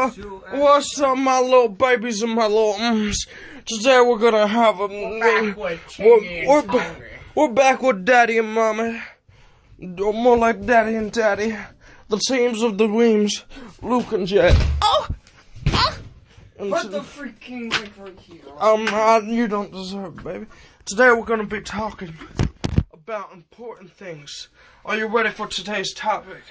What's up, my little babies and my little Today we're gonna have a we're back with Daddy and Mommy. More like Daddy and Daddy. The teams of the Weems, Luke and Jet. What the freaking mic right here? You don't deserve it, baby. Today we're gonna be talking about important things. Are you ready for today's topic?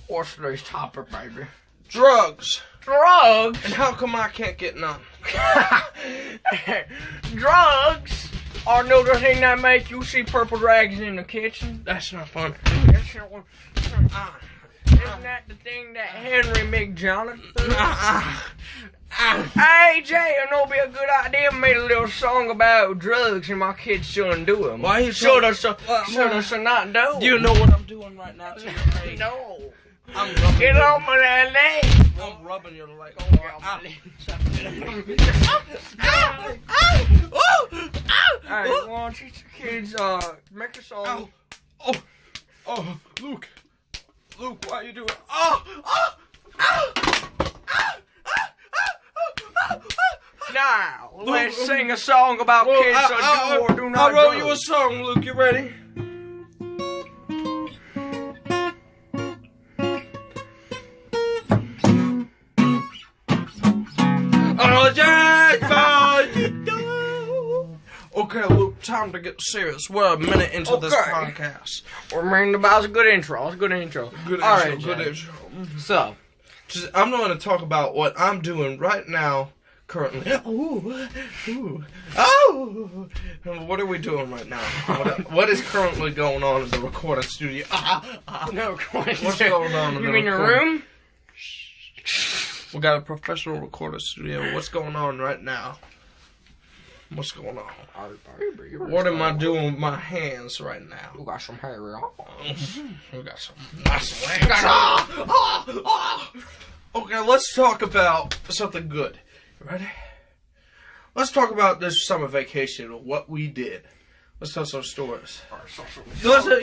What's today's topic, baby? Drugs. Drugs? And how come I can't get none? Drugs are the thing that make you see purple dragons in the kitchen. That's not fun. Isn't that the thing that Henry McJonathan? Hey, Jay, I know it'd be a good idea to make a little song about drugs and my kids shouldn't do them. Why you should us not do? Do you know what I'm doing right now? No. I'm rubbing Get on my leg. I'm rubbing your leg. Alright, why don't you teach the kids, make a song. Oh, Luke, why are you doing? Now, let's sing a song about kids that do or do not I wrote do. you a song, Luke. You ready? Okay, Luke, time to get serious. We're a minute into this podcast. That was a good intro. Good intro. So, I'm going to talk about what I'm doing right now, currently. What are we doing right now? What is currently going on in the recording studio? No question. What's going on in the You mean your recording? room? We got a professional recording studio. What's going on right now? What's going on? What am I doing with my hands right now? You got some hair on. We got some nice legs. Okay, let's talk about something good. You ready? Let's talk about this summer vacation, what we did. Let's tell some stories.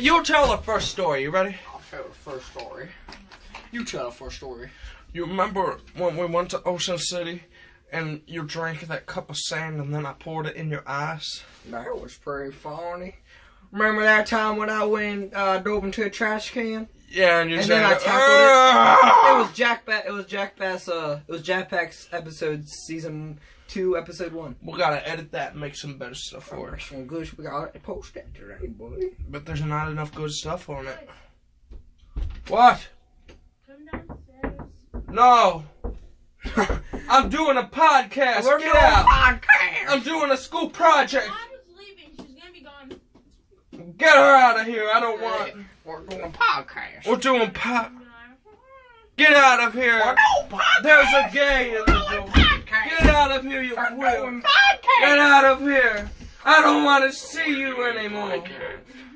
You'll tell the first story. You ready? I'll tell the first story. You tell the first story. You remember when we went to Ocean City and you drank that cup of sand and then I poured it in your eyes? That was pretty funny. Remember that time when I dove into a trash can? Yeah, and then I tackled it. It was Jack Pack's episode season 2, episode 1. We gotta edit that and make some better stuff for it. Some good. We gotta post that today, buddy. But there's not enough good stuff on it. What? Come downstairs. No. I'm doing a podcast. We're Get doing out. a podcast. I'm doing a school project. Mom is leaving. She's gonna be gone. Get her out of here. I don't want. We're doing a podcast. We're doing Get out of here. We're doing podcast. There's a gay in the room. Get out of here, you quill. Get out of here. I don't want to see you anymore.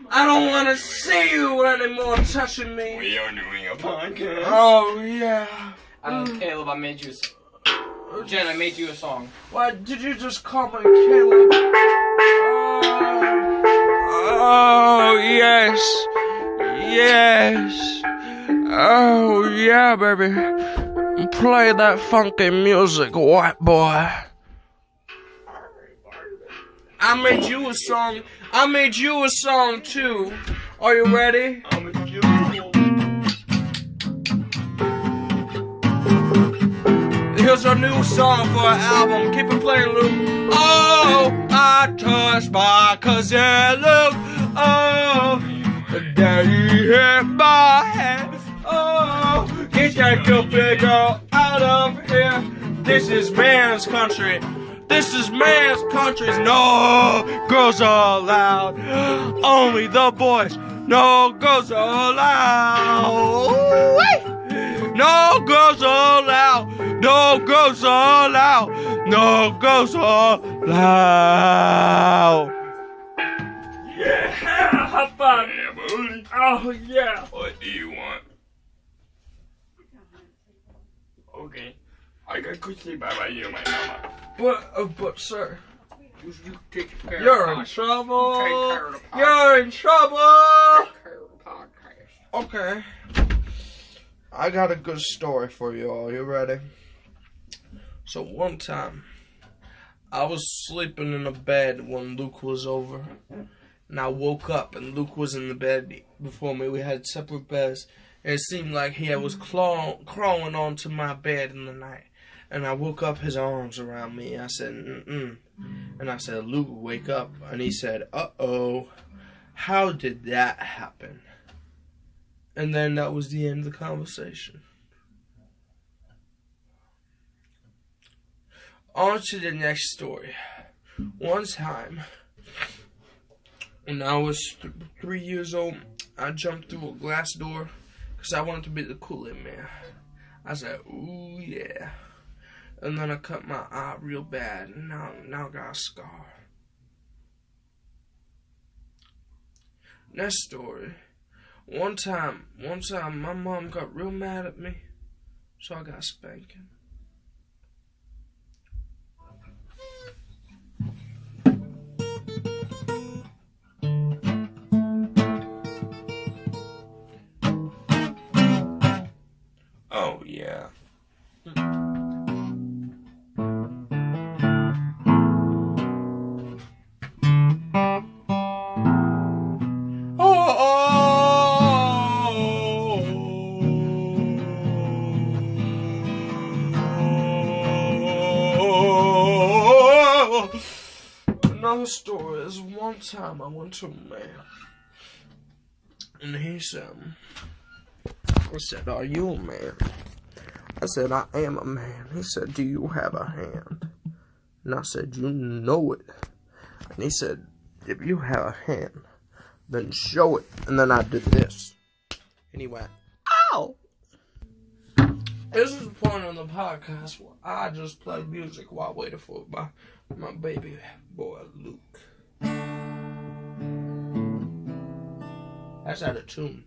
I don't want to see you anymore touching me. We are doing a podcast. Oh, yeah. Caleb, I made you Jen, I made you a song. Why did you just call me Caleb? Oh, yes. Yes. Oh, yeah, baby. Play that funky music, white boy. I made you a song. I made you a song, too. Are you ready? Here's a new song for an album. Keep it playing, Luke. Oh, I touched my cousin Luke. Oh, daddy hit my head. Oh, get that guilty girl out of here. This is man's country. This is man's country. No girls are allowed. Only the boys. No girls are allowed. No girls are allowed. No girls are allowed. No girls are allowed. Yeah, high five. Yeah, buddy. Oh, yeah. What do you want? Okay. I got cookie by you, my mama. But, sir. You take care You're of in the trouble. Take care of the podcast. You're in trouble. Take care of the podcast. Okay. I got a good story for you all. You ready? So one time, I was sleeping in a bed when Luke was over. And I woke up and Luke was in the bed before me. We had separate beds. And it seemed like he was crawling onto my bed in the night. And I woke up, his arms around me. I said, mm-mm. And I said, Luke, wake up. And he said, uh-oh, how did that happen? And then that was the end of the conversation. On to the next story. One time, when I was 3 years old, I jumped through a glass door because I wanted to be the Kool-Aid man. I said, ooh, yeah. And then I cut my eye real bad, and now I got a scar. Next story. One time, my mom got real mad at me, so I got a spanking. Oh, yeah. Another story is one time I went to a man, and he said, are you a man? I said, I am a man. He said, do you have a hand? And I said, you know it. And he said, if you have a hand, then show it. And then I did this. And he went, ow! This is the point on the podcast where I just play music while waiting for my baby boy, Luke. That's out of tune.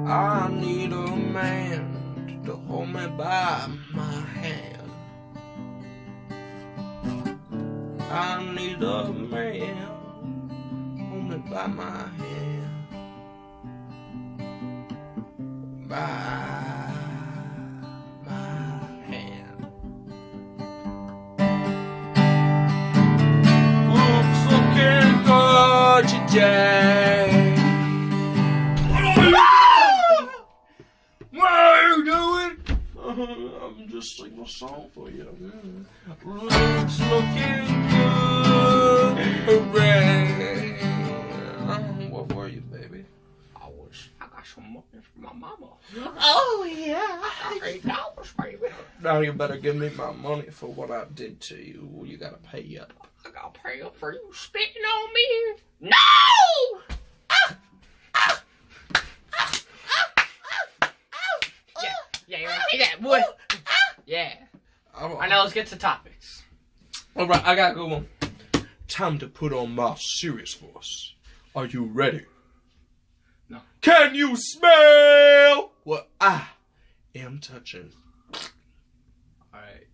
I need a man to hold me by my hand. I need a man to hold me by my hand. By my hand. Looks looking good today. I'm just singing a song for you. Looks looking good. Hooray. What were you, baby? I got some money from my mama. Oh, yeah. $8, baby. Now you better give me my money for what I did to you. You gotta pay up. I gotta pay up for you spitting on me. No! Yeah, you see that, boy? Yeah. Alright, now let's get to topics. Alright, I got a good one. Time to put on my serious voice. Are you ready? No. Can you smell what I am touching? Alright.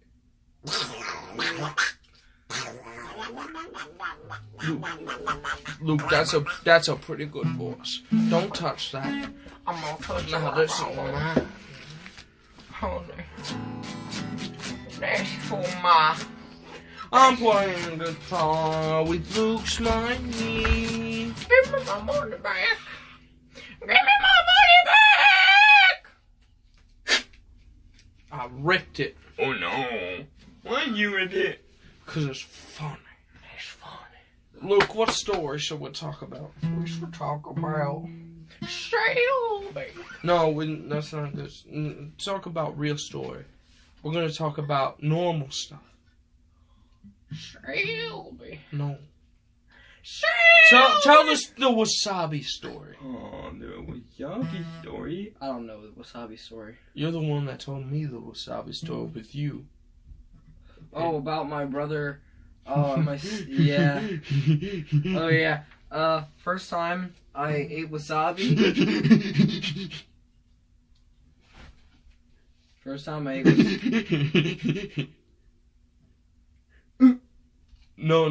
Luke, that's a pretty good voice. Don't touch that. I'm gonna touch Now this is mine. honey. That's for my... I'm playing guitar with Luke's money. Give me my money back. Give me my money back. I ripped it. Oh no. Why you with it? Because it's funny. It's funny. Luke, what story should we talk about? We should talk about Shelby. No, that's not good. Talk about real story. We're going to talk about normal stuff. Shelby. No. Shelby. Tell us the wasabi story. Oh, the wasabi story. I don't know the wasabi story. You're the one that told me the wasabi story with you. Oh, about my brother. Yeah. Oh yeah. First time I ate wasabi. First time I ate wasabi. No,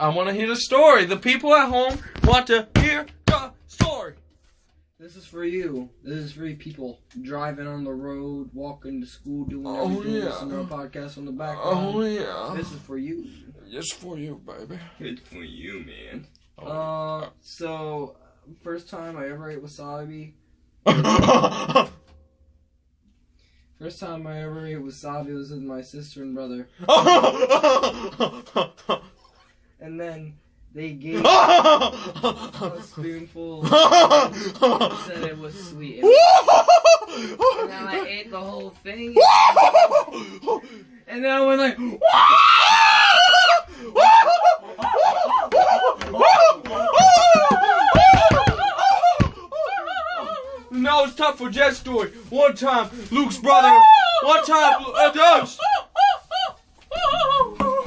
I want to hear the story. The people at home want to hear the story. This is for you. This is for you people driving on the road, walking to school, doing everything, listening to our podcast on the background. Oh, yeah. This is for you. It's for you, baby. It's for you, man. Oh. So, first time I ever ate wasabi. First time I ever ate wasabi was with my sister and brother. And then they gave me a spoonful and said it was sweet. And then I ate the whole thing. And then I went like, Now it's time for Jed's story. One time, Luke's brother. One time,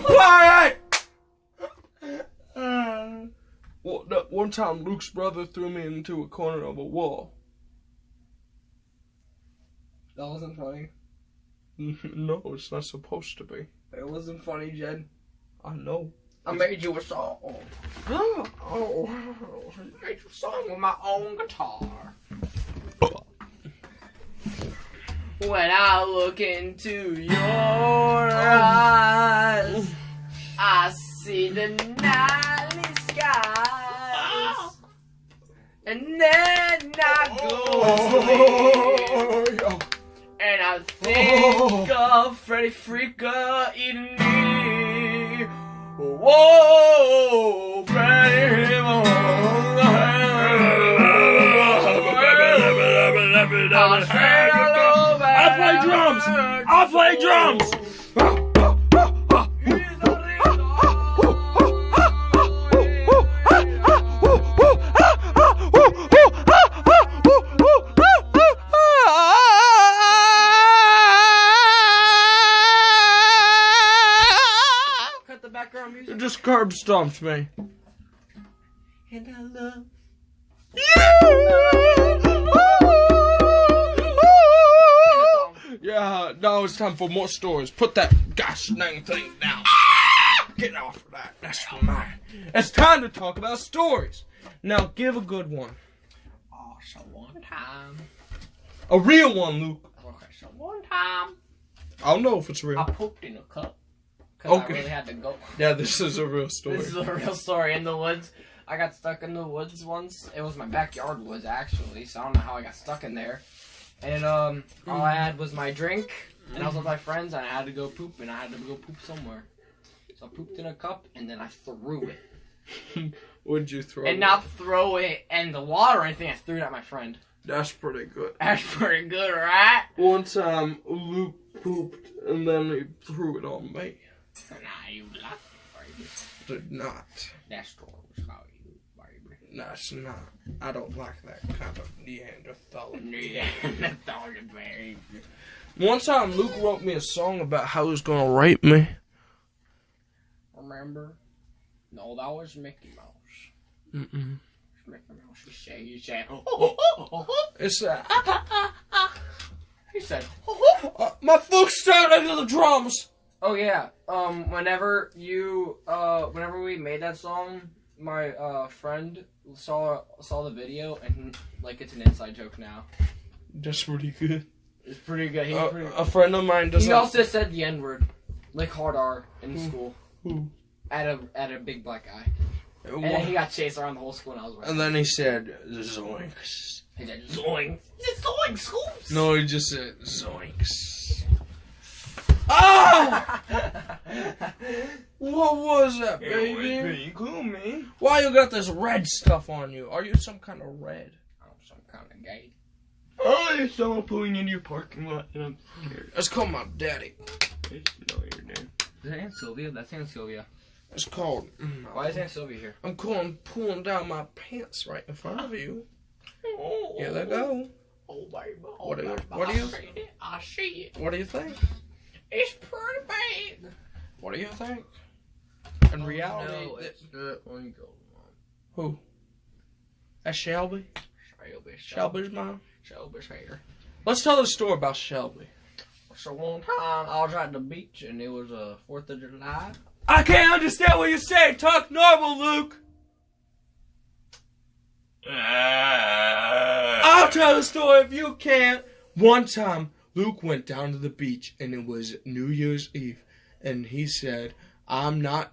quiet. One time, Luke's brother threw me into a corner of a wall. that wasn't funny. No, it's not supposed to be. It wasn't funny, Jed. I know. I made you a song. Oh, I made you a song with my own guitar. When I look into your eyes, I see the nightly skies, and then I go to sleep, and I think of Freddy Freaker eating me. Whoa, Freddy. I'll play drums. Cut the background music. You just curb stomped me. And I love Yeah, now it's time for more stories. Put that gosh dang thing down. Get off of that. That's mine. It's time to talk about stories. Now give a good one. Oh, so one time. A real one, Luke. Okay, so one time. I don't know if it's real. I pooped in a cup. Because Okay. I really had to go. Yeah, this is a real story. This is a real story. In the woods. I got stuck in the woods once. It was my backyard woods, actually. So I don't know how I got stuck in there. And all I had was my drink. And I was with my friends. And I had to go poop. And I had to go poop somewhere. So I pooped in a cup. And then I threw it. What'd you throw? And not throw it in the water or anything. I threw it at my friend. That's pretty good. That's pretty good, right? One time, Luke pooped and then he threw it on me. Nah, you lucky, baby. Did not. That story was about you, baby. No, it's not. I don't like that kind of Neanderthal. Yeah, that's all you, baby. One time, Luke wrote me a song about how he was gonna rape me. Remember? No, that was Mickey Mouse. Mm-mm. Mickey Mouse, you said, It's he said, my foot's starting into the drums. Oh yeah. Whenever we made that song, my friend saw the video and like it's an inside joke now. That's pretty good. It's pretty good. A friend of mine doesn't. He also said the N-word, like hard R in school. Who? At a big black guy. And then he got chased around the whole school and I was right. And then he said, zoinks. He said zoinks. He said zoinks, scoops. No, he just said, zoinks. Ah! What was that, baby? It was pretty cool, man. Why you got this red stuff on you? Are you some kind of red? I'm some kind of gay. Oh, there's someone pulling into your parking lot and I'm scared. Let's call my daddy. No, you're dead. Is that Aunt Sylvia? That's Aunt Sylvia. It's called. Why is Aunt Sylvia here? I'm pulling down my pants right in front of you. Here they go. Oh, baby. Oh, What do you- baby, what do you- I see it. I see it. What do you think? It's pretty bad. What do you think? In reality, No, it's the one go. who? That's Shelby? Shelby's mom? Shelby's hair. Let's tell the story about Shelby. So one time I was at the beach and it was 4th of July. I can't understand what you're saying. Talk normal, Luke. I'll tell the story if you can't. One time, Luke went down to the beach and it was New Year's Eve. And he said,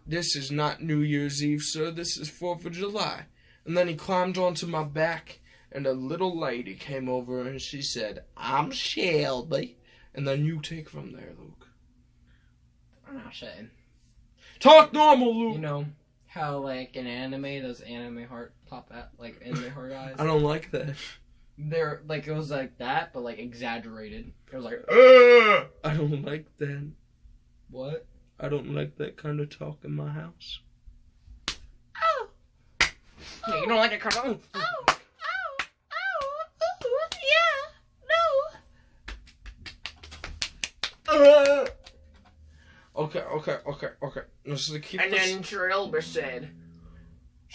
this is not New Year's Eve, sir. This is 4th of July. And then he climbed onto my back and a little lady came over and she said, I'm Shelby. And then you take from there, Luke. I'm not saying. Talk normal, Luke. You know how like in anime, those anime heart pop out, like anime heart eyes? I don't like that. They're like, it was like that, but like exaggerated. It was like, I don't like that. what? I don't like that kind of talk in my house. Yeah, you don't like it, come on. Okay. Let's keep And this. then Shelby said,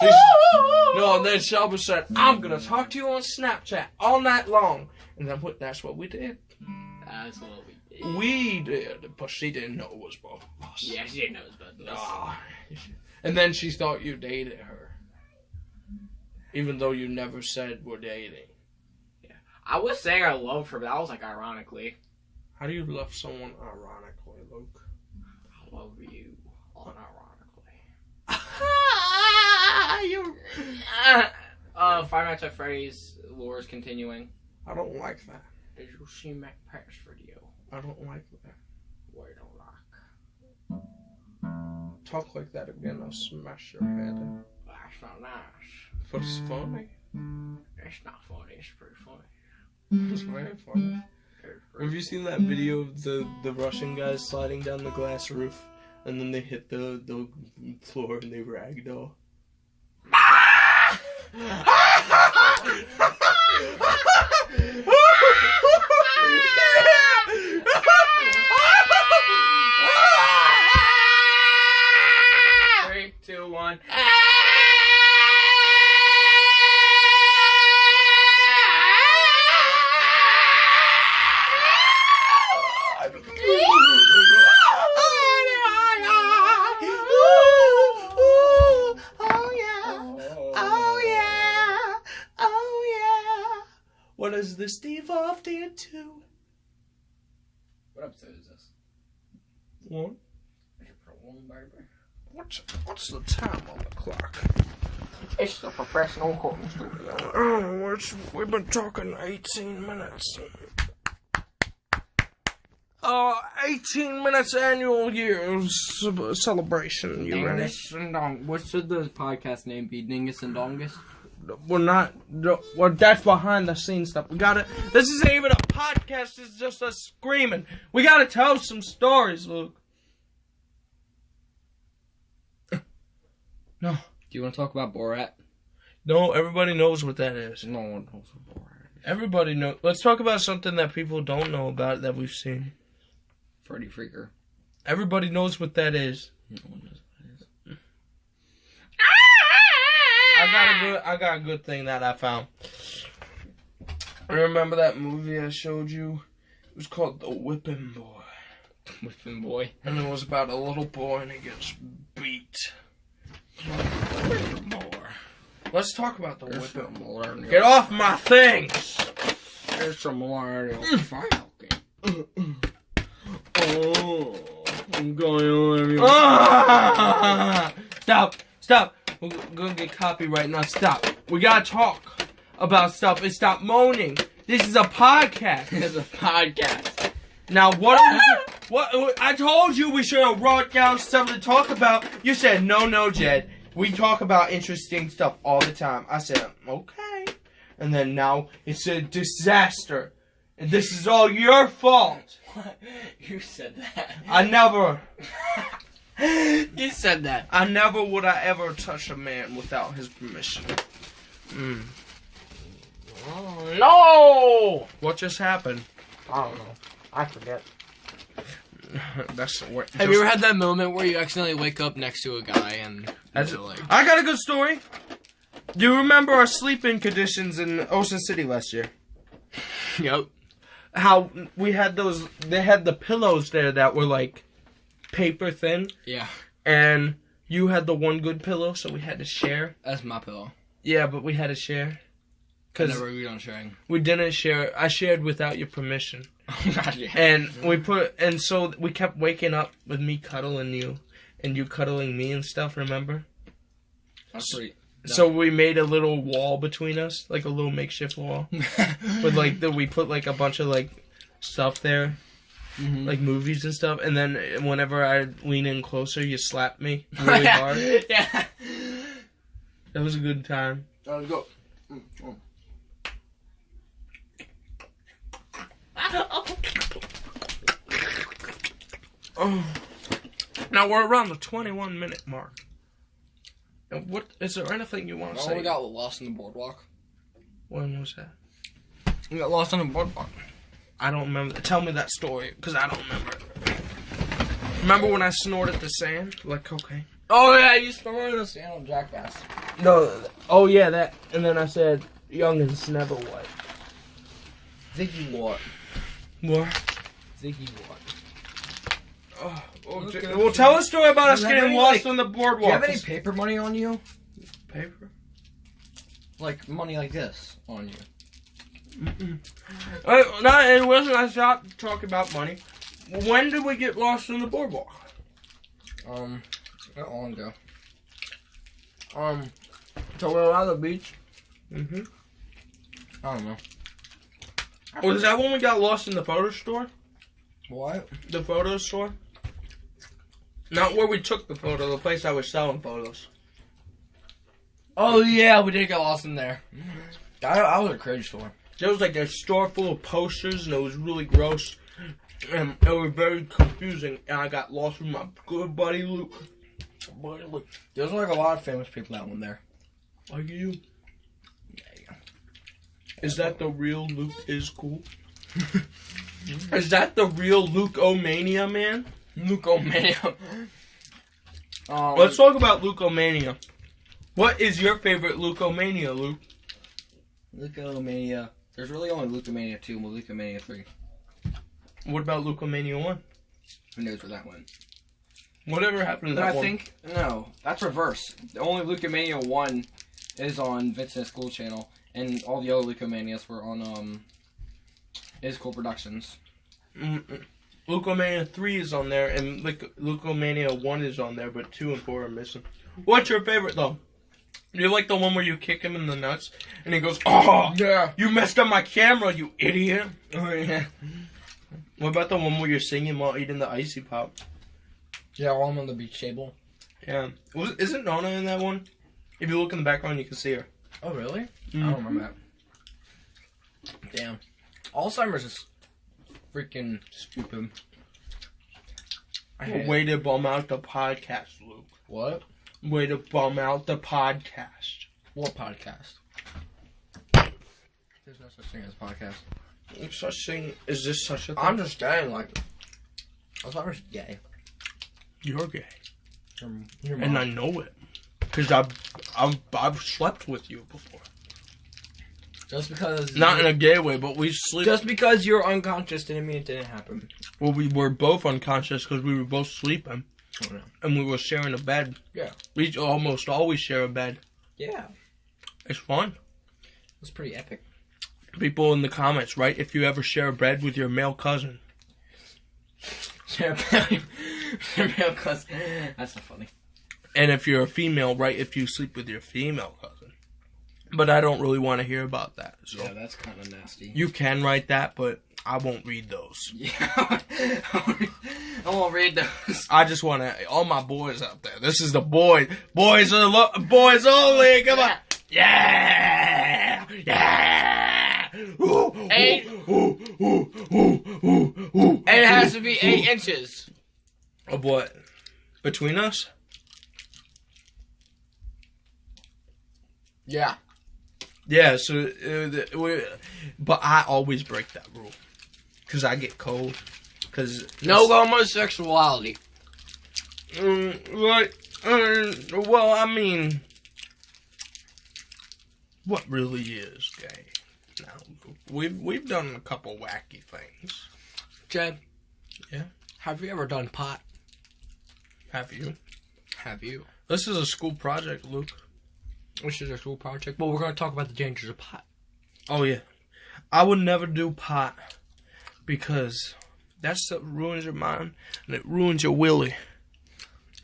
No, and then Shelby said, I'm gonna talk to you on Snapchat all night long. And then that's what we did. that's what we did. We did, but she didn't know it was both of us. Yeah, she didn't know it was about us. Ah. And then she thought you dated her. Even though you never said we're dating. I was saying I loved her, but that was like ironically. How do you love someone ironically, Luke? I love you unironically. Five Nights at Freddy's lore is continuing. I don't like that. Did you see McPat's video? I don't like that. Why don't like? Talk like that again, I'll smash your head. That's not nice. But it's funny. It's not funny. It's pretty funny. It's very funny. Have you seen that video of the Russian guys sliding down the glass roof and then they hit the floor and they ragdoll? Three, two, one. What has this devolved into? What episode is this? One. One, baby. What's the time on the clock? It's the professional recording studio. Oh, we've been talking 18 minutes. 18 minutes annual year celebration. You ready? Dingus and Dong. What should the podcast name be? Dingus and Dongus? We're not. Well, that's behind the scenes stuff. We gotta. This isn't even a podcast. It's just us screaming. We gotta tell some stories, Luke. No. Do you want to talk about Borat? No, everybody knows what that is. No one knows what Borat is. Everybody knows. Let's talk about something that people don't know about that we've seen. Freddy Freaker. Everybody knows what that is. No one knows what it is. I got a good thing that I found. Remember that movie I showed you? It was called The Whipping Boy. Whipping Boy. And it was about a little boy and he gets beat. More. Let's talk about the whipping boy. Get off my things! There's some more Oh, I'm going on. Stop. We're gonna get copyright now. Stop. We gotta talk about stuff and stop moaning. This is a podcast. It's a podcast. Now, what I told you we should have wrote down stuff to talk about. You said, no, Jed. We talk about interesting stuff all the time. I said, okay. And then now it's a disaster. And this is all your fault. What? You said that. I never. You said that. I never would I ever touch a man without his permission. Whoa! What just happened? I don't know. I forget. That's what. Have you ever had that moment where you accidentally wake up next to a guy and That's you're like, I got a good story. Do you remember our sleeping conditions in Ocean City last year? yep. How we had those? They had the pillows there that were like paper thin, Yeah. and you had the one good pillow, so we had to share. That's my pillow. Yeah, but we had to share. I Because never agreed on sharing. we didn't share. I shared without your permission. God, yeah. And so we kept waking up with me cuddling you and you cuddling me and stuff, remember? That's pretty. So we made a little wall between us, like a little makeshift wall. With like we put like a bunch of like stuff there, like movies and stuff, and then whenever I lean in closer, you slap me really hard. Yeah. That was a good time. Let's go. Oh. Now we're around the 21-minute mark. And what is there anything you want to Oh, say? we got lost in the boardwalk. When was that? We got lost on the boardwalk. I don't remember. Tell me that story, because I don't remember it. Remember when I snorted the sand like cocaine? Oh yeah, you snorted the sand on Jackass. No. Oh yeah, that. And then I said, "Youngins never what." Ziggy what? What? Ziggy what? Oh, Okay. well, tell a story about us Do you have getting any, lost like- on the Do boardwalk. you have any paper money on you? paper? Like money like this on you? No, it wasn't. I stopped to talk about money. When did we get lost on the boardwalk? Not long ago. So we're on the beach. Mm-hmm. I don't know. Was that when we got lost in the photo store? What? The photo store? Not where we took the photo, the place I was selling photos. Oh yeah, we did get lost in there. I was a cringe store. There was like a store full of posters and it was really gross. And it was very confusing. And I got lost with my good buddy Luke. There's like a lot of famous people out in there. Like you. Is that the real Luke is cool? Is that the real Luke-O-Mania, man? Leukomania. Let's talk about Luke-O-Mania. What is your favorite Luke-O-Mania, Luke? Leukomania. There's really only Leukomania 2 and Leukomania 3. What about Luke-O-Mania 1? Who knows where that went? Whatever happened to No, that I one? think no. That's reverse. The only Leukomania 1 is on Vincent's School Channel, and all the other Leukomanias were on Is Cool Productions. Luke-O-Mania 3 is on there, and Luke-O-Mania 1 is on there, but 2 and 4 are missing. What's your favorite, though? Do you like the one where you kick him in the nuts, and he goes, "Oh, Yeah. you messed up my camera, you idiot." Oh yeah. What about the one where you're singing while eating the icy pop? Yeah, while I'm on the beach table. Yeah. Isn't Nona in that one? If you look in the background, you can see her. Oh really? Mm. I don't remember that. Damn. Alzheimer's is freaking stupid. I hate it. Way to bum out the podcast, Luke. What? Way to bum out the podcast. What podcast? There's no such thing as podcast. Is this such a thing? I'm just saying, like, Alzheimer's gay. You're gay. Your And mom. I know it. Because I've slept with you before. Just because Not in a gay way, but we sleep. just because you're unconscious didn't mean it didn't happen. Well, we were both unconscious because we were both sleeping. Oh, no. And we were sharing a bed. Yeah. We almost always share a bed. Yeah. It's fun. It's pretty epic. People in the comments, right? If you ever share a bed with your male cousin. That's so funny. And if you're a female, right? If you sleep with your female cousin. But I don't really want to hear about that. So Yeah, that's kind of nasty. you can write that, but I won't read those. Yeah. I won't read those. I just want to, all my boys out there. This is the boys. Boys only. Come on. Yeah. Yeah. Ooh, Eight. ooh, ooh, ooh, ooh, ooh, And it has to be 8 inches. Of what? Between us? Yeah. Yeah, so but I always break that rule because I get cold. Cause No homosexuality. Well, I mean, what really is gay? Now we've done a couple wacky things. Jed. Yeah. Have you ever done pot? Have you? Have you? This is a school project, Luke. Which is a school project. Well, we're going to talk about the dangers of pot. Oh yeah, I would never do pot because that stuff ruins your mind and it ruins your willy.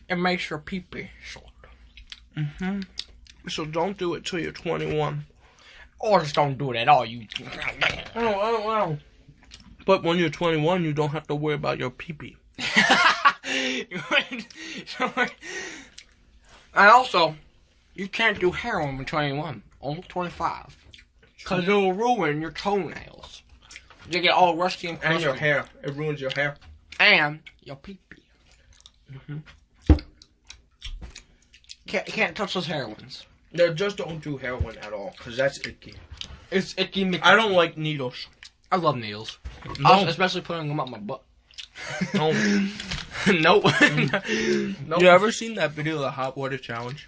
It makes your pee-pee short. Mm-hmm. So don't do it till you're 21. Or just don't do it at all. You. Oh. But when you're 21, you don't have to worry about your pee-pee. And also, you can't do heroin when 21. Only 25. Because it'll ruin your toenails. You get all rusty and crusty. And your hair. It ruins your hair. And your pee-pee. Mm-hmm. Can't touch those heroines. No, just don't do heroin at all, because that's icky. It's icky. I don't like needles. I love needles. No. Especially putting them up my butt. No. Nope. Nope. You ever seen that video of the hot water challenge?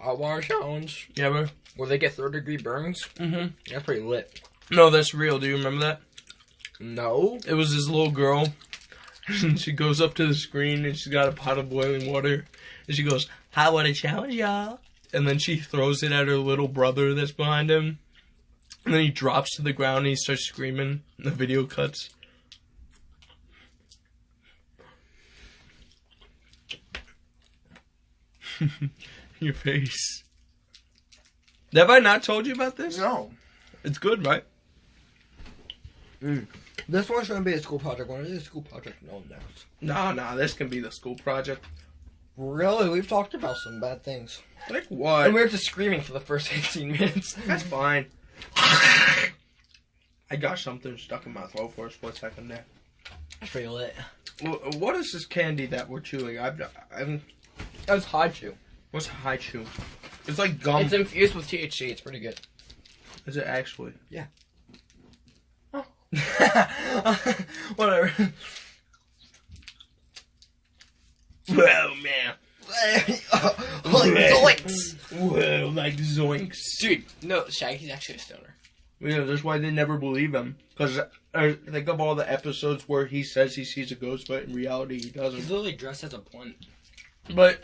Hot water challenge. You ever? Where they get 3rd-degree burns? Mm-hmm. That's pretty lit. No, that's real. Do you remember that? No. It was this little girl. And she goes up to the screen and she's got a pot of boiling water. And she goes, hot water challenge, y'all. And then she throws it at her little brother that's behind him. And then he drops to the ground and he starts screaming. And the video cuts. Your face. Have I not told you about this? No. It's good, right? This one's going to be a school project. When it is a school project, no one knows. Nah, this can be the school project. Really? We've talked about some bad things. Like what? And we were just screaming for the first 18 minutes. That's fine. I got something stuck in my throat for a split second there. I feel it. What is this candy that we're chewing? That's high chew. What's high chew? It's like gum. It's infused with THC. It's pretty good. Is it actually? Yeah. Oh. Whatever. Well, man. Zoinks! Well, like zoinks. Dude, no, Shaggy's actually a stoner. Yeah, that's why they never believe him. Because think of all the episodes where he says he sees a ghost, but in reality he doesn't. He's literally dressed as a blunt. But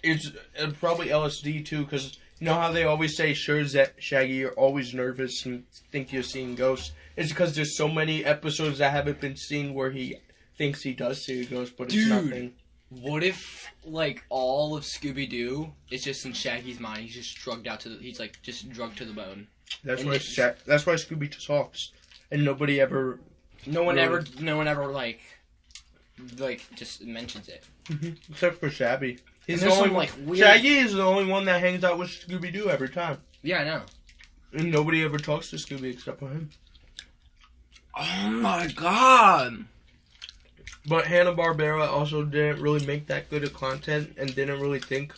it's probably LSD too, because you know how they always say, sure, Shaggy, you're always nervous and think you're seeing ghosts? It's because there's so many episodes that haven't been seen where he thinks he does see a ghost, but it's nothing. What if, like, all of Scooby-Doo is just in Shaggy's mind? He's just drugged out to the... He's, like, just drugged to the bone. That's why Scooby talks. And nobody ever... No one ever, like, just mentions it. Mm-hmm. Except for Shabby. He's the only like weird... Shaggy is the only one that hangs out with Scooby-Doo every time. Yeah, I know. And nobody ever talks to Scooby except for him. Oh my god! But Hanna-Barbera also didn't really make that good of content and didn't really think...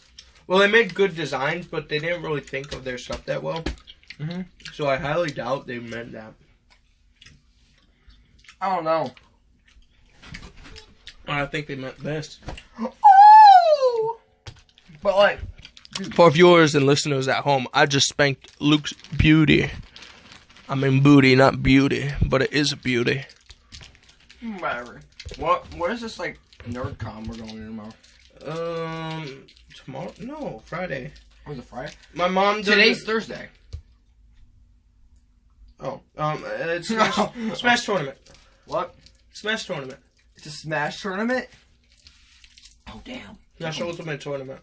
Well, they made good designs, but they didn't really think of their stuff that well. Mm-hmm. So I highly doubt they meant that. I don't know. I think they meant this. Oh! But, like... For viewers and listeners at home, I just spanked Luke's beauty. I mean booty, not beauty, but it is a beauty. Whatever. What is this, like, NerdCon we're going to tomorrow? Tomorrow? No, Friday. Was it Friday? My mom does... Today's Thursday. Oh, it's Smash Tournament. What? Smash Tournament. It's a Smash tournament? Oh, damn. National Ultimate Tournament.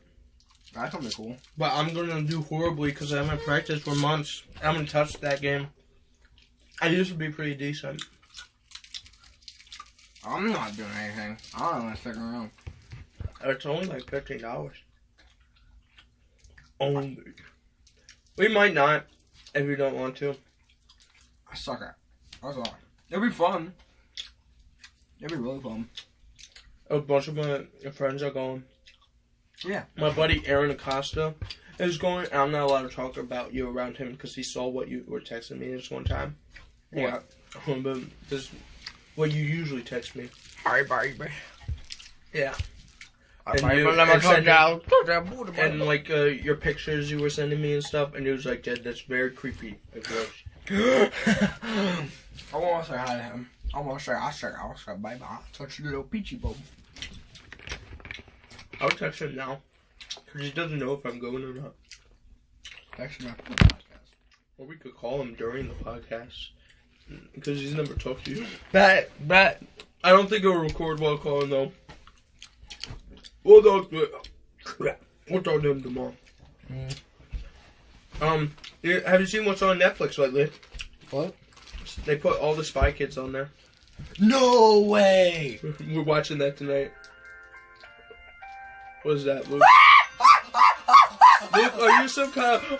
That's gonna be cool. But I'm gonna do horribly because I haven't practiced for months. I haven't touched that game. I used to be pretty decent. I'm not doing anything. I don't want to stick around. It's only like $15. Only. We might not if you don't want to. I suck at it. That's all. It'll be fun. It'll be really fun. A bunch of my friends are going. Yeah. My buddy Aaron Acosta It was going. I'm not allowed to talk about you around him because he saw what you were texting me this one time. Yeah. But this, what you usually text me. Hi, baby. Yeah. And like your pictures you were sending me and stuff, and it was like, Jed, that's very creepy. Like, I want to say hi to him. I want to say, bye bye. Touch the little peachy bum. I'll text him now. Because he doesn't know if I'm going or not. Text him after the podcast. Or we could call him during the podcast. Because he's never talked to you. Bet. I don't think it'll record while calling though. We'll talk to him tomorrow. Have you seen what's on Netflix lately? What? They put all the Spy Kids on there. No way! We're watching that tonight. What is that, Luke? Luke, are you some kind of...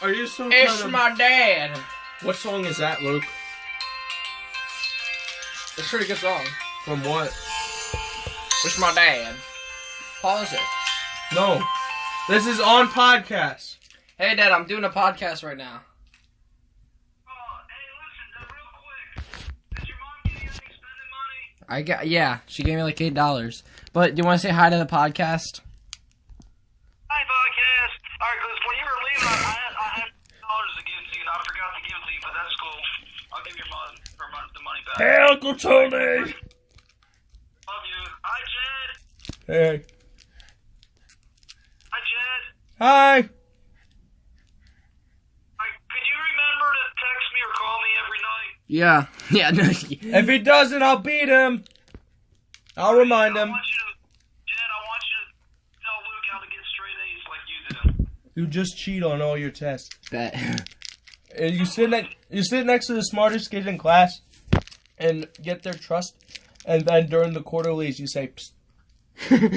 Are you some kind of... It's my dad. What song is that, Luke? It's a pretty good song. From what? It's my dad. Pause it. No. This is on podcast. Hey, Dad, I'm doing a podcast right now. Yeah, she gave me like $8. But do you want to say hi to the podcast? Hi, podcast. All right, because when you were leaving, I had $2 to give to you, and I forgot to give it to you, but that's cool. I'll give you the money back. Hey, Uncle Tony. Love you. Hi, Jed. Hey. Hi, Jed. Hi. Could you remember to text me or call me every night? Yeah. Yeah. No. If he doesn't, I'll beat him. I'll remind him. I want you to tell Luke how to get straight A's like you do. You just cheat on all your tests. Bet. And you sit next to the smartest kid in class and get their trust. And then during the quarterlies, you say, psst. So, I think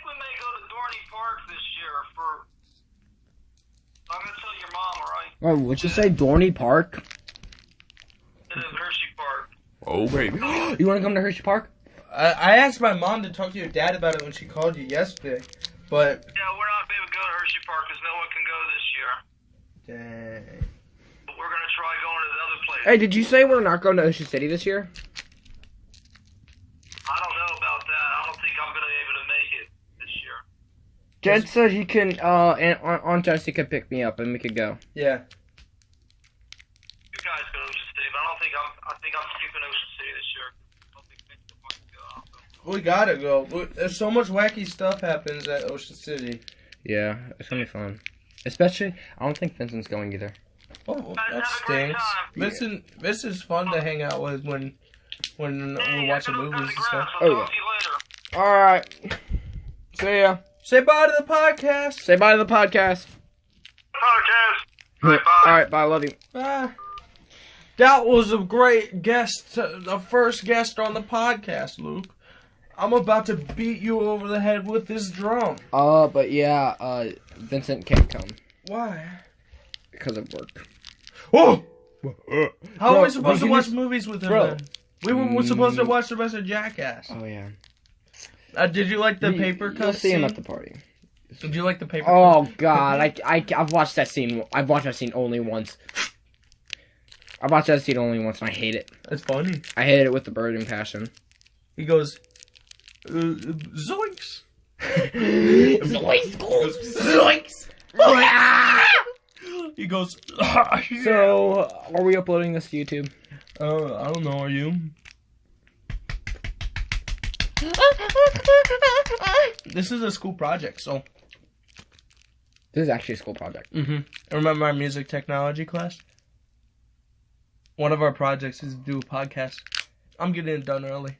we may go to Dorney Park this year for... I'm going to tell your mom, alright? Oh, what'd you say? Dorney Park? It is Hershey Park. Oh, baby. You want to come to Hershey Park? I asked my mom to talk to your dad about it when she called you yesterday. But... Yeah, we're not able to go to Hershey Park because no one can go this year. Dang. But we're going to try going to the other place. Hey, did you say we're not going to Ocean City this year? I don't know about that. I don't think I'm going to be able to make it this year. Jed said he can, and on Jesse could pick me up and we could go. Yeah. You guys go to Ocean City, but I think I'm skipping Ocean City this year. I don't think Vincent wants to go. We gotta go. There's so much wacky stuff happens at Ocean City. Yeah, it's gonna be fun. Especially, I don't think Vincent's going either. Oh, Guys, that have a great stinks. time. This is fun to hang out with when we're watching movies and stuff. So Oh, talk to you later. Alright. See ya. Say bye to the podcast. Say bye to the podcast. Podcast. Bye. Alright, bye, love you. Bye. That was a great guest, the first guest on the podcast, Luke. I'm about to beat you over the head with this drum. But yeah, Vincent can't come. Why? Because of work. Oh! How Bro, are we supposed to we watch can movies with him Bro. then? We were supposed to watch the rest of Jackass. Oh, yeah. Did you like the paper cut You'll see him scene? at the party. Did you like the paper Oh, cut? God. I've watched that scene. I've watched that scene only once. I watched that scene only once and I hate it. It's funny. I hate it with the burning passion. He goes, zoinks. Zoinks! He goes, So, are we uploading this to YouTube? I don't know, are you? This is a school project, so. This is actually a school project. Mm-hmm. Remember our music technology class? One of our projects is to do a podcast. I'm getting it done early.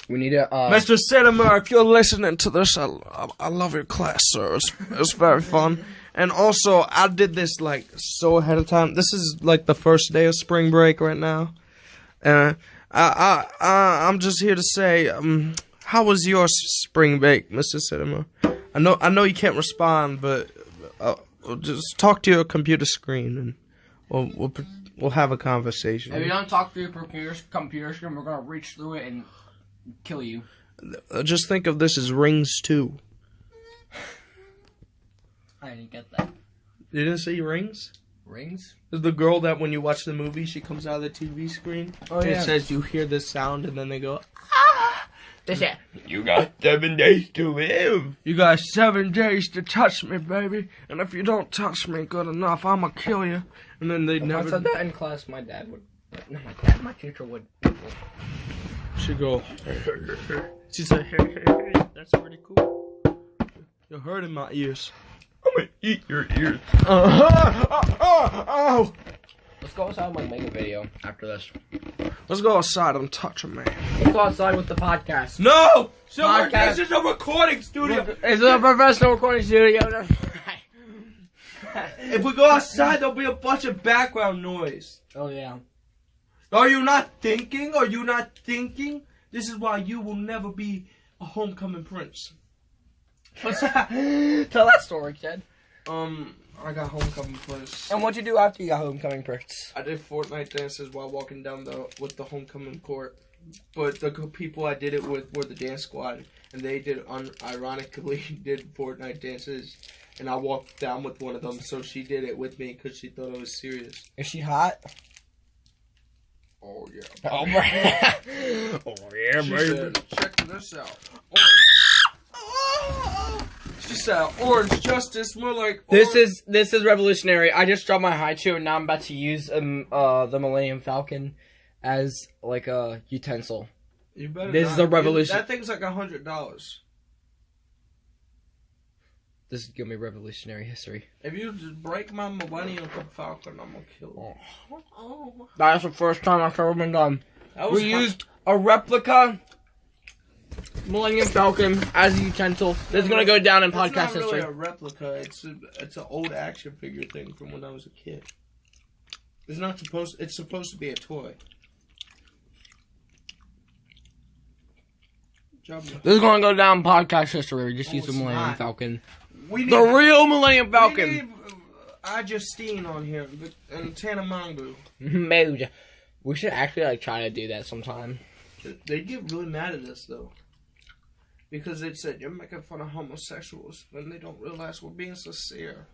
We need to, Mr. Cinema, if you're listening to this, I love your class, sir. It's very fun. And also, I did this, like, so ahead of time. This is, like, the first day of spring break right now. I'm just here to say, how was your spring break, Mr. Cinema? I know you can't respond, but just talk to your computer screen, and we'll have a conversation. if you don't talk through your computer screen, we're gonna reach through it and kill you. Just think of this as Rings 2. I didn't get that. You didn't see Rings? Rings? There's the girl that when you watch the movie, she comes out of the TV screen. Oh, and yeah. it says you hear this sound and then they go, This it. you got 7 days to live. You got 7 days to touch me, baby. And if you don't touch me good enough, I'ma kill you. And then they If I never said that in class, my dad would. No, my teacher would. She'd go, she said, hey, that's pretty cool. You're hurting my ears. I'm gonna eat your ears. Oh. Let's go outside and like make a video after this. Let's go outside. I'm touching, man. Let's go outside with the podcast. No! Podcast. This is a recording studio. It's a professional recording studio. If we go outside, there'll be a bunch of background noise. Oh yeah. Are you not thinking? Are you not thinking? This is why you will never be a homecoming prince. Tell that story, kid. I got homecoming prince. And what'd you do after you got homecoming prince? I did Fortnite dances while walking down with the homecoming court. But the people I did it with were the dance squad, and they ironically did Fortnite dances. And I walked down with one of them, so she did it with me because she thought I was serious. Is she hot? Oh yeah. Oh, yeah, She said, check this out. She said, orange justice, more like This is revolutionary. I just dropped my Haichu, and now I'm about to use the Millennium Falcon as like a utensil. You better This not. is a revolution. That thing's like $100. This is gonna be revolutionary history. If you just break my Millennium Falcon, I'm gonna kill you. That's the first time I've ever been done. That was We used a replica Millennium Falcon as a utensil. This is gonna go down in podcast It's not really history. a replica. It's an old action figure thing from when I was a kid. It's not supposed. It's supposed to be a toy. Job. This is gonna go down in podcast history. We just use the it's Millennium not. Falcon. We need The real Millennium We Falcon. need Justine on here and Tanamangu. Maybe we should actually like try to do that sometime. They get really mad at us though, because they said you're making fun of homosexuals when they don't realize we're being sincere.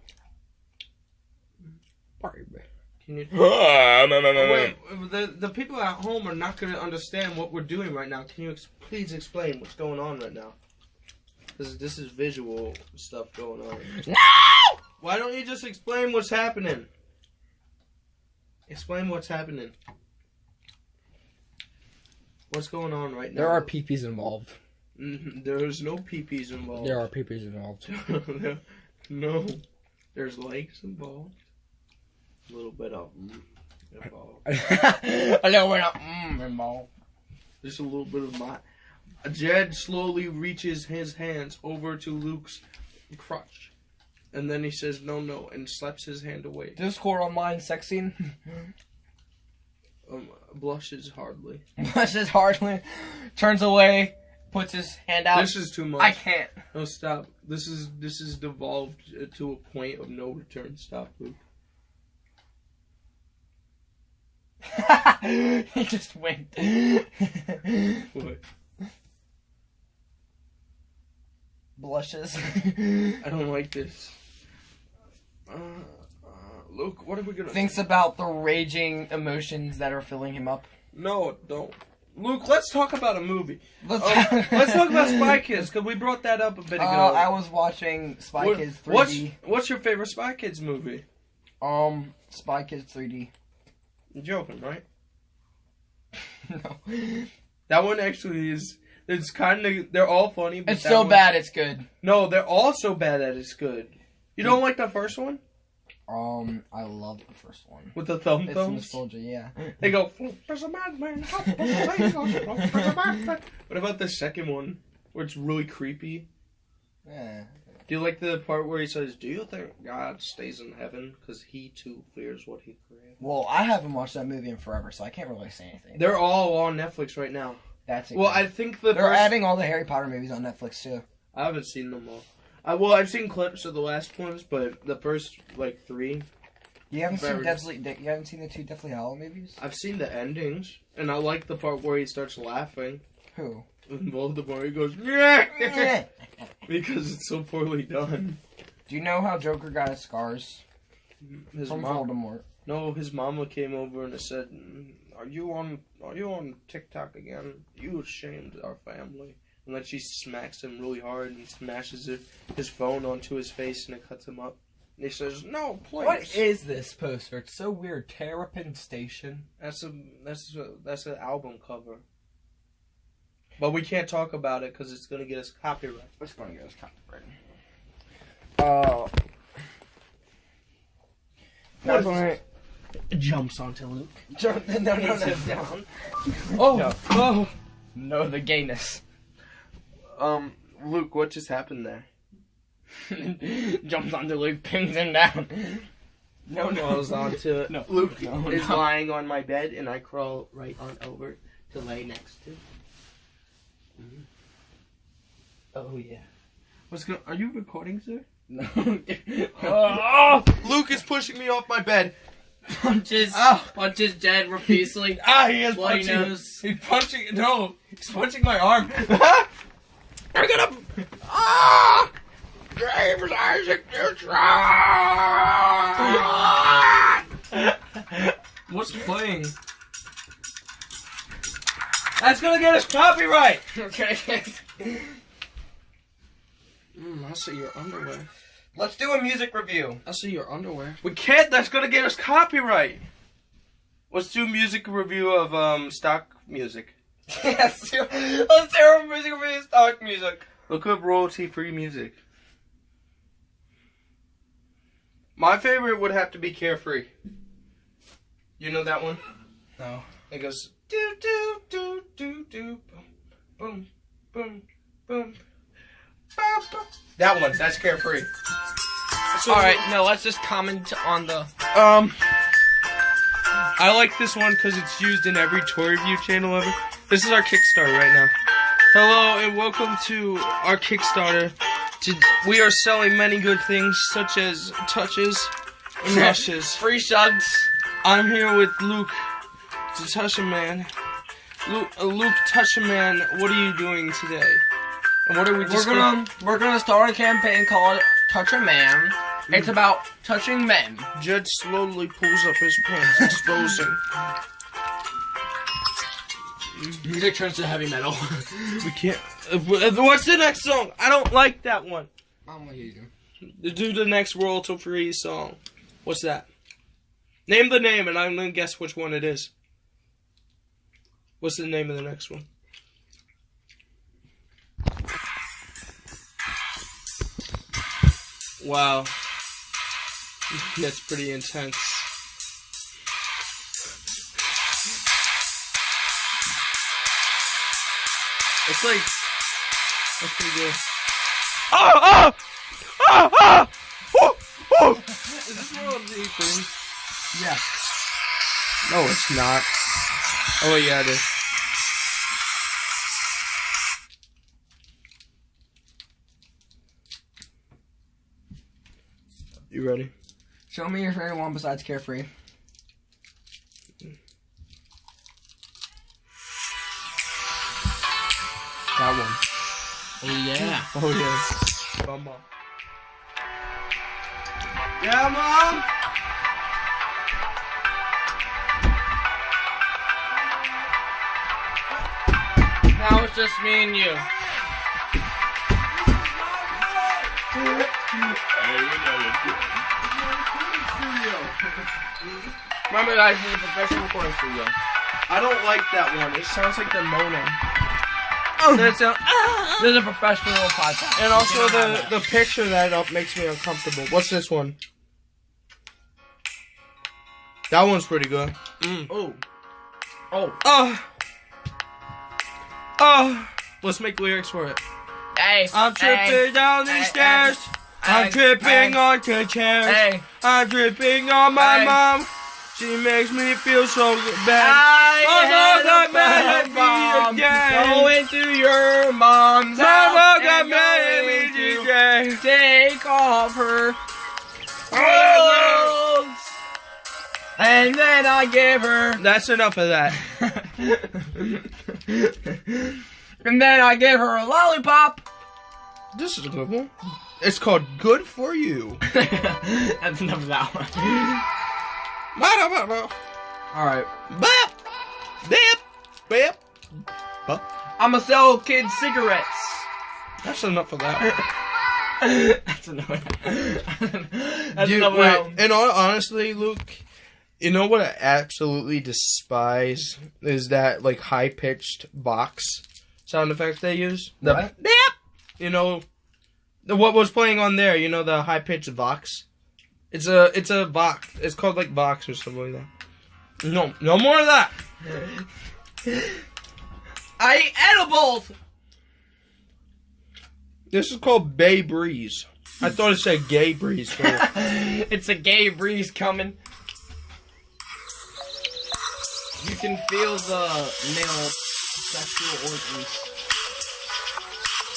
Can you? Wait, the people at home are not going to understand what we're doing right now. Can you please explain what's going on right now? This is visual stuff going on. No! Why don't you just explain what's happening? Explain what's happening. What's going on right now? There are peepees involved. There's no peepees involved. There are peepees involved. No. There's legs involved. A little bit of involved. A little bit of involved. Just a little bit of my. Jed slowly reaches his hands over to Luke's crotch. And then he says, no, and slaps his hand away. Discord online sex scene. Blushes hardly. Blushes hardly. Turns away. Puts his hand out. This is too much. I can't. No, stop. This is devolved to a point of no return. Stop, Luke. He just winked. What? Blushes. I don't like this. Luke, what are we gonna Thinks about the raging emotions that are filling him up. No, don't. Luke, let's talk about a movie. Let's Let's talk about Spy Kids, because we brought that up a bit ago. I was watching Spy Kids 3D. What's your favorite Spy Kids movie? Spy Kids 3D. You're joking, right? No. That one actually is. It's kind of. They're all funny. But It's that so one- bad it's good. No, they're all so bad that it's good. You don't like the first one I love the first one. with the thumb It's thumbs? nostalgia, yeah. They go. There's a madman. What about the second one, where it's really creepy? Yeah. Do you like the part where he says, "Do you think God stays in heaven because he too fears what he created?" Well, I haven't watched that movie in forever, so I can't really say anything. They're all on Netflix right now. That's it. Well, I think the They're first. adding all the Harry Potter movies on Netflix too. I haven't seen them all. I've seen clips of the last ones, but the first like 3, You haven't seen Very- You haven't seen the 2 Deathly Hallow movies? I've seen the endings, and I like the part where he starts laughing. Who? And Voldemort, he goes, yeah! Because it's so poorly done. Do you know how Joker got his scars? His From mom, Voldemort. no, his mama came over and said, Are you on TikTok again? You shamed our family. And then she smacks him really hard and smashes his phone onto his face and it cuts him up. And he says, "No, please." What is this poster? It's so weird. Terrapin Station. That's an album cover. But we can't talk about it because it's gonna get us copyright. It's gonna get us copyright. That's when it Jumps onto Luke. no, down. Oh, No. Oh. no, the gayness. Luke, what just happened there? Jumps onto Luke, pins him down. No, Crawls onto it. No. Luke No, is no. lying on my bed and I crawl right on over to lay next to. Oh yeah. Are you recording, sir? No. Oh! Luke is pushing me off my bed. Punches Jed repeatedly. He is Bloody punching. nose. He's punching. No, he's punching my arm. I'm gonna. James Isaac What's playing? That's gonna get us copyright. Okay. I see your underwear. Let's do a music review. I see your underwear. We can't. That's gonna get us copyright. Let's do music review of stock music. Yes. Let's do a music review of stock music. Look up royalty-free music. My favorite would have to be Carefree. You know that one? No. It goes do do do do do boom boom boom. That one. That's Carefree. So, Alright, no, let's just comment on the... I like this one because it's used in every toy review channel ever. This is our Kickstarter right now. Hello and welcome to our Kickstarter. We are selling many good things such as touches and rushes. Free shugs. I'm here with Luke, the Touch a Man. Luke Touch a Man, what are you doing today? And what are we just We're gonna start a campaign called Touch a Man. It's about touching men. Jed slowly pulls up his pants, exposing. Music turns to heavy metal. We can't. What's the next song? I don't like that one. I'm gonna use you. Do the next royalty-free song. What's that? Name the name, and I'm gonna guess which one it is. What's the name of the next one? Wow. That's pretty intense. It's like... That's pretty good. Oh! Is this royalty free? Yeah. No, it's not. Oh, yeah, it is. You ready? Show me your favorite one besides Carefree. That one. Oh yeah. Oh, yeah. Mom. Yeah, Mom! Now it's just me and you. Remember, guys, this is a professional recording studio. I don't like that one. It sounds like they're moaning. This is a professional podcast. And also the picture that up makes me uncomfortable. What's this one? That one's pretty good. Oh. Let's make lyrics for it. Hey. I'm tripping down these stairs. I'm tripping onto chairs. Hey. I'm tripping on my Hey. mom. She makes me feel so bad. I got mad at me again. Go into your mom's house Mama got and mad go at me into- today. Take off her clothes, and then I give her. That's enough of that. And then I gave her a lollipop. This is a good one. It's called Good For You. That's enough of that one. Alright. Bap! Bap! Bap! Bap! I'ma sell kids cigarettes. That's enough of that. That's enough. That's Dude, enough of wait, that one. and honestly, Luke, you know what I absolutely despise is that like high pitched box sound effect they use. The What? Bap! You know, what was playing on there? You know the high pitched Vox. It's a Vox. It's called like Vox or something like that. No more of that. I eat edibles. This is called Bay Breeze. I thought it said Gay Breeze. So. It's a gay breeze coming. You can feel the male sexual organs.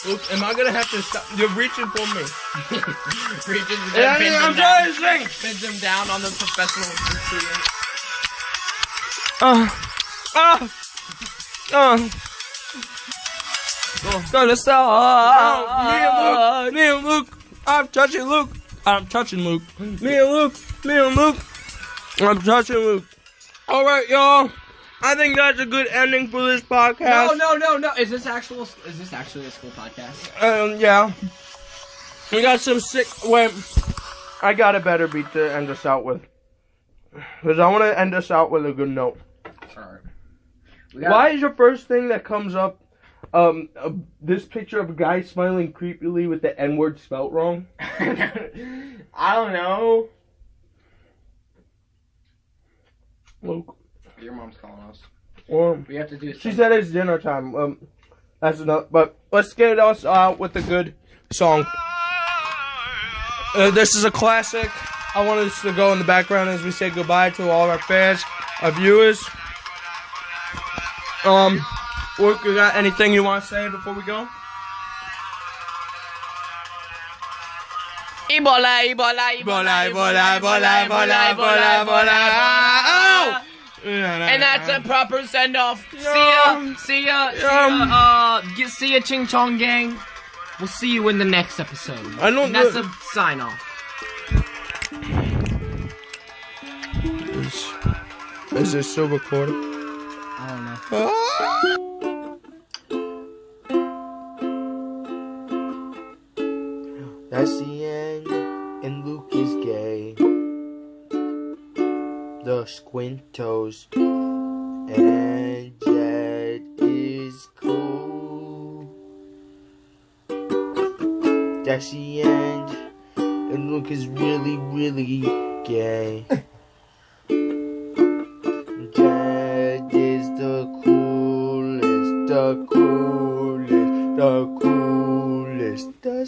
Luke, am I gonna have to stop? You're reaching for me. Reaches and Yeah, pins I'm them down. trying to sing. Pins them down on the professional recruiter. Gonna stop. Me and Luke. I'm touching Luke. I'm touching Luke. Me and Luke. I'm touching Luke. All right, y'all. I think that's a good ending for this podcast. No. Is this actually a school podcast? Yeah. We got some sick. Wait, I got a better beat to end us out with. Because I want to end us out with a good note. Alright. Why is your first thing that comes up this picture of a guy smiling creepily with the N-word spelt wrong? I don't know. Luke. Your mom's calling us. Well, We have to do she something. said it's dinner time. That's enough. But let's get us out with a good song. This is a classic. I want us to go in the background as we say goodbye to all our fans, our viewers. Luke, you got anything you want to say before we go? Ebola. Oh! And that's a proper send off. See ya, Ching Chong Gang. We'll see you in the next episode. I don't And that's know- a sign off. Is this still recording? I don't know. That's the end, and Luke is gay. The Squintos, and Jed is cool. That's the end, and Luke is really, really gay. Jed is the coolest, the coolest, the coolest, the